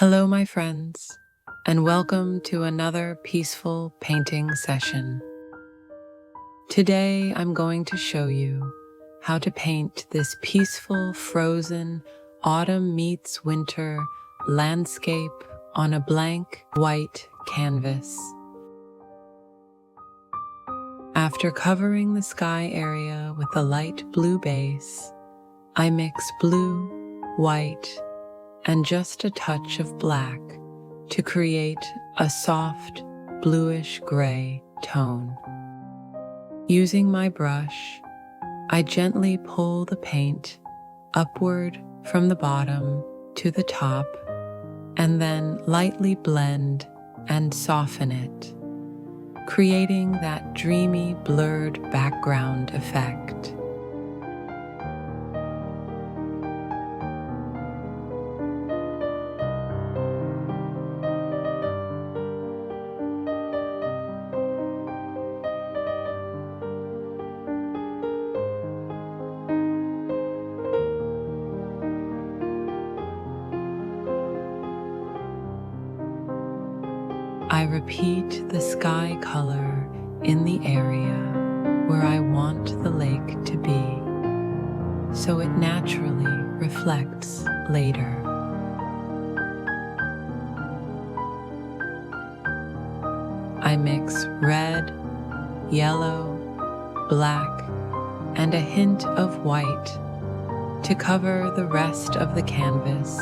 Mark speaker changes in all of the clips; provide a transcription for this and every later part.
Speaker 1: Hello, my friends, and welcome to another peaceful painting session. Today, I'm going to show you how to paint this peaceful, frozen, autumn meets winter landscape on a blank white canvas. After covering the sky area with a light blue base, I mix blue, white, and just a touch of black to create a soft, bluish-gray tone. Using my brush, I gently pull the paint upward from the bottom to the top, and then lightly blend and soften it, creating that dreamy, blurred background effect. I repeat the sky color in the area where I want the lake to be, so it naturally reflects later. I mix red, yellow, black, and a hint of white to cover the rest of the canvas.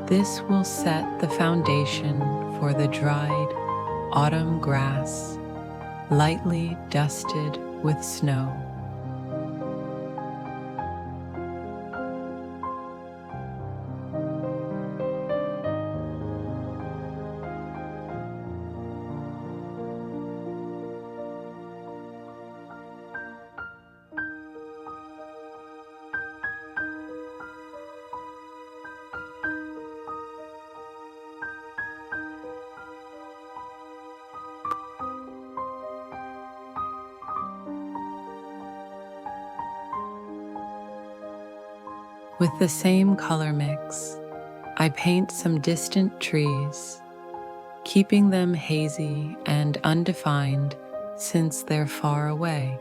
Speaker 1: This will set the foundation for the dried autumn grass, lightly dusted with snow. With the same color mix, I paint some distant trees, keeping them hazy and undefined since they're far away.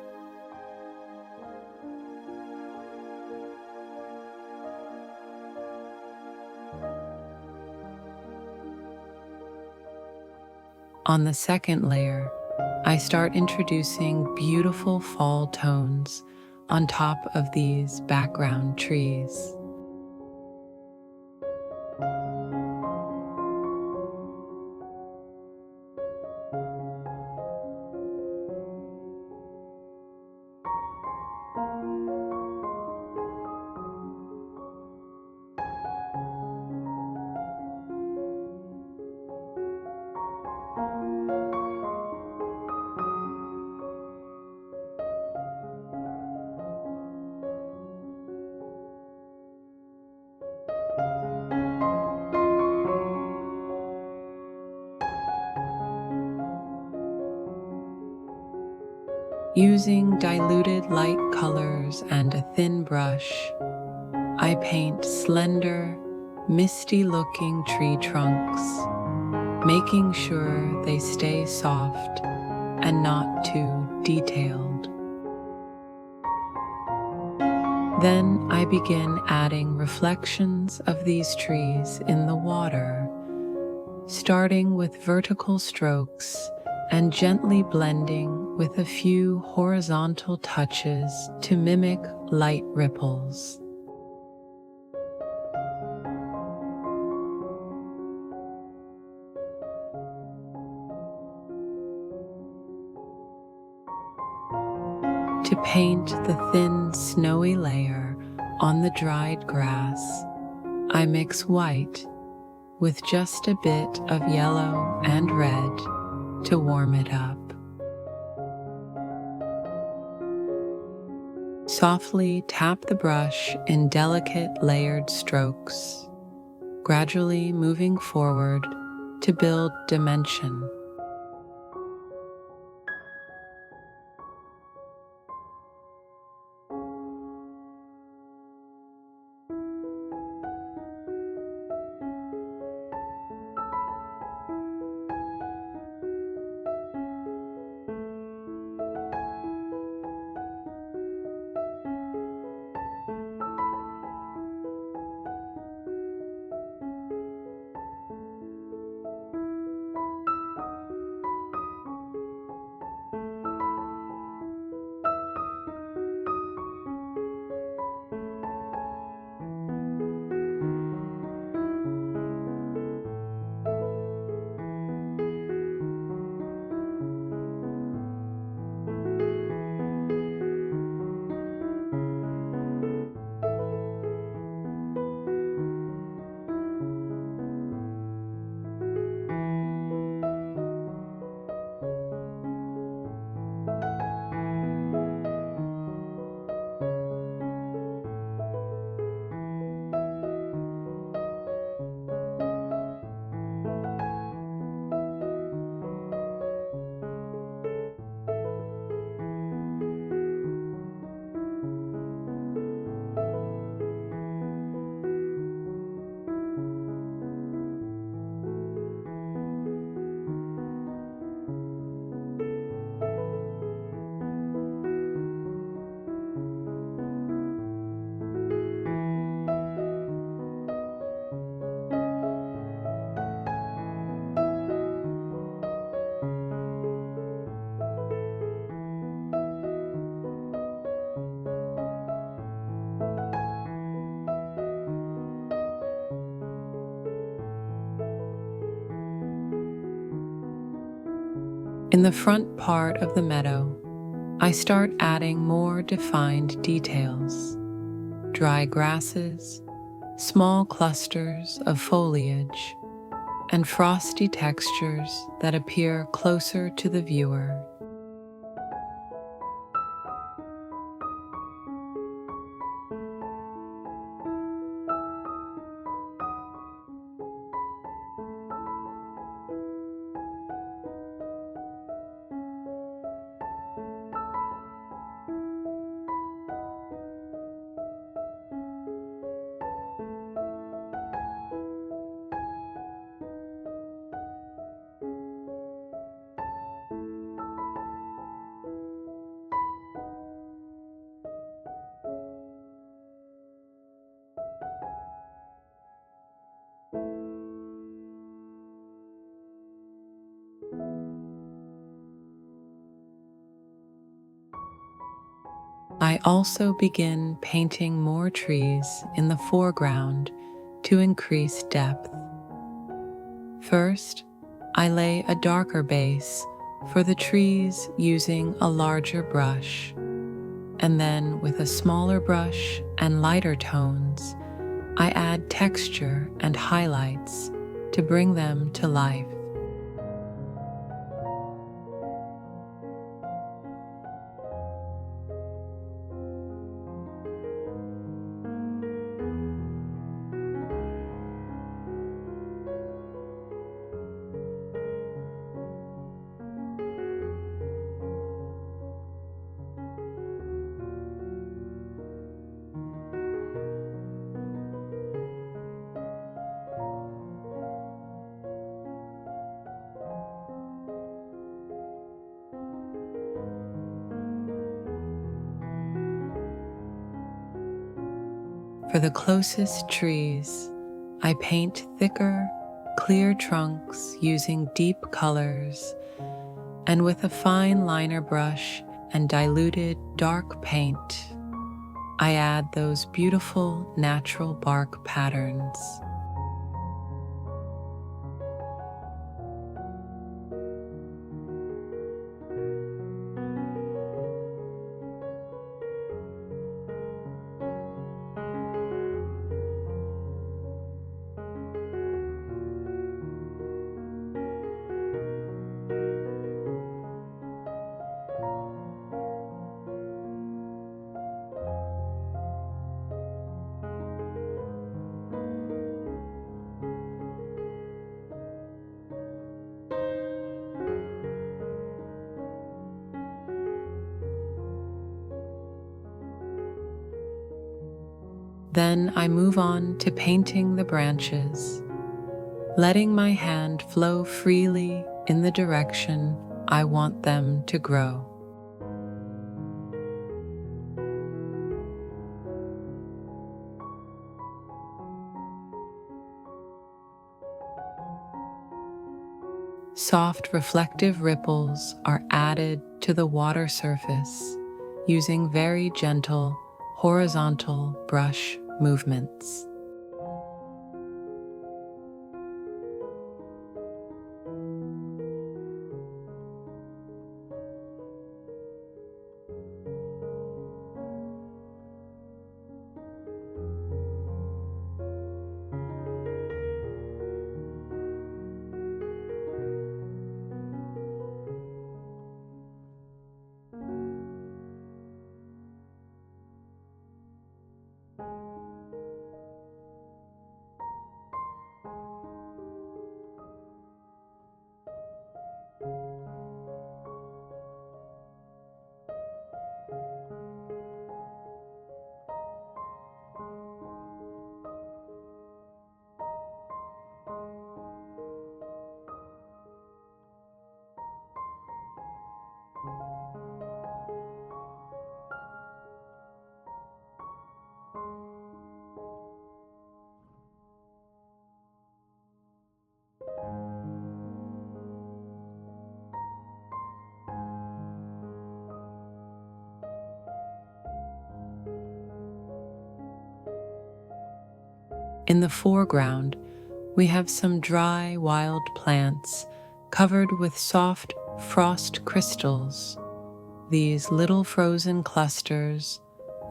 Speaker 1: On the second layer, I start introducing beautiful fall tones on top of these background trees. Using diluted light colors and a thin brush, I paint slender, misty-looking tree trunks, making sure they stay soft and not too detailed. Then I begin adding reflections of these trees in the water, starting with vertical strokes and gently blending with a few horizontal touches to mimic light ripples. To paint the thin, snowy layer on the dried grass, I mix white with just a bit of yellow and red to warm it up. Softly tap the brush in delicate layered strokes, gradually moving forward to build dimension. In the front part of the meadow, I start adding more defined details: dry grasses, small clusters of foliage, and frosty textures that appear closer to the viewer. I also begin painting more trees in the foreground to increase depth. First, I lay a darker base for the trees using a larger brush, and then with a smaller brush and lighter tones, I add texture and highlights to bring them to life. For the closest trees, I paint thicker, clear trunks using deep colors, and with a fine liner brush and diluted dark paint, I add those beautiful natural bark patterns. Then I move on to painting the branches, letting my hand flow freely in the direction I want them to grow. Soft reflective ripples are added to the water surface using very gentle horizontal brush movements. In the foreground, we have some dry wild plants covered with soft frost crystals. These little frozen clusters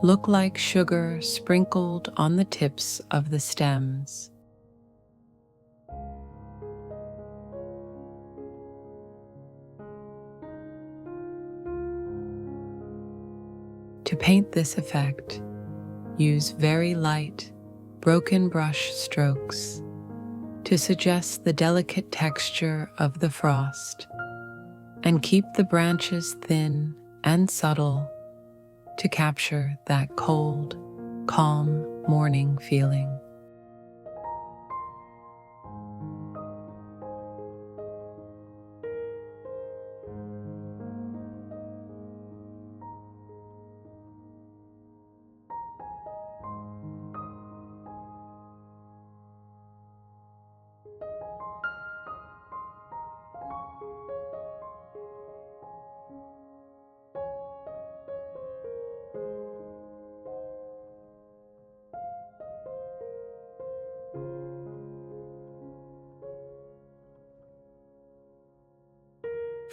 Speaker 1: look like sugar sprinkled on the tips of the stems. To paint this effect, use very light, broken brush strokes to suggest the delicate texture of the frost, and keep the branches thin and subtle to capture that cold, calm morning feeling.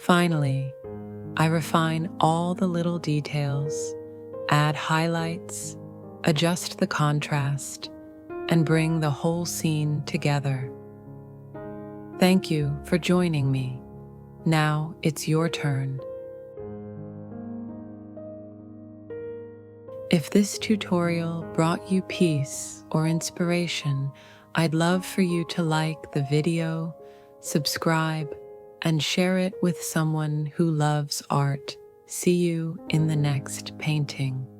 Speaker 1: Finally, I refine all the little details, add highlights, adjust the contrast, and bring the whole scene together. Thank you for joining me. Now it's your turn. If this tutorial brought you peace or inspiration, I'd love for you to like the video, subscribe, and share it with someone who loves art. See you in the next painting.